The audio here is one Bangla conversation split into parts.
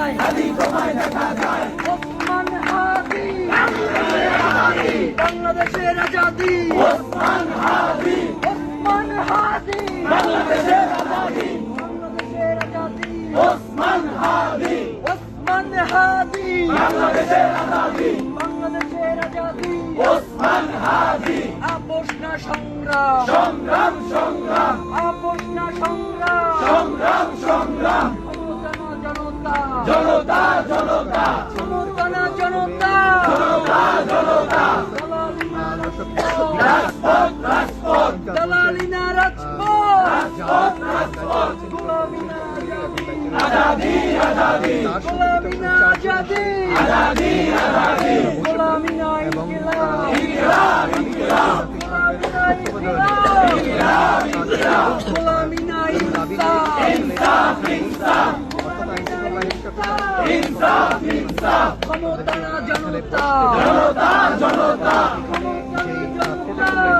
যায়, হাদি তোমায় দেখা যায়। ওসমান হাদি, বাংলাদেশের আজাদি, ওসমান হাদি, ওসমান হাদি, বাংলাদেশের আজাদি। বাংলাদেশের আজাদি, ওসমান হাদি, ওসমান হাদি, বাংলাদেশের আজাদি। বাংলাদেশের আজাদি, ওসমান হাদি, আপোষ না সংগ্রাম, সংগ্রাম সংগ্রাম, আপোষ না সংগ্রাম, সংগ্রাম সংগ্রাম, জনতা, জনতা জনতা, জনতা না জনতা, জনতা জনতা, দালালি না রাজপথ রাজপথ, দালালি না রাজপথ, রাজপথ রাজপথ, গোলামি না আজাদি আজাদি, গোলামি না আজাদি, আজাদি আজাদি, গোলামি না ইনকিলাব, ইনকিলাব ইনকিলাব, গোলামি না ইনকিলাব, ইনকিলাব ইনকিলাব, গোলামি না ইনসাফ, ইনসাফ ইনসাফ, ইনসাফ ইনসাফ, ক্ষমতা না জনতা, জনতা জনতা,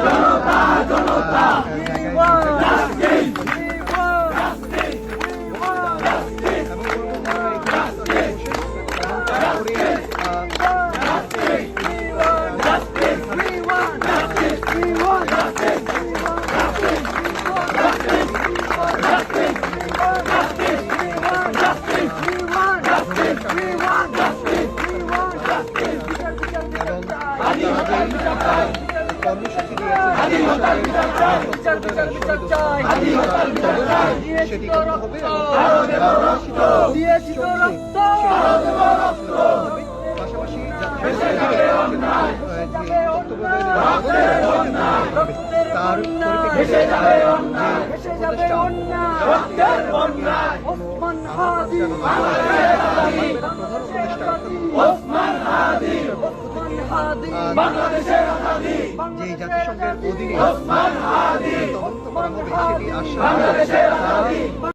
জনতা জনতা, জাস্টিস দিয়েছি তো রক্ত, পাশাপাশি ভেসে যাবে অন্যায়, রক্তের বন্যায়, ভেসে যাবে অন্যায়, ভেসে যাবে অন্যায়, রক্তের বন্যায়, ওসমান হাদি, বাংলাদেশের আজাদি, ওসমান হাদি, ওসমান হাদি, বাংলাদেশের আজাদি, যে জাতিসংঘের অধীনে ওসমান হাদি,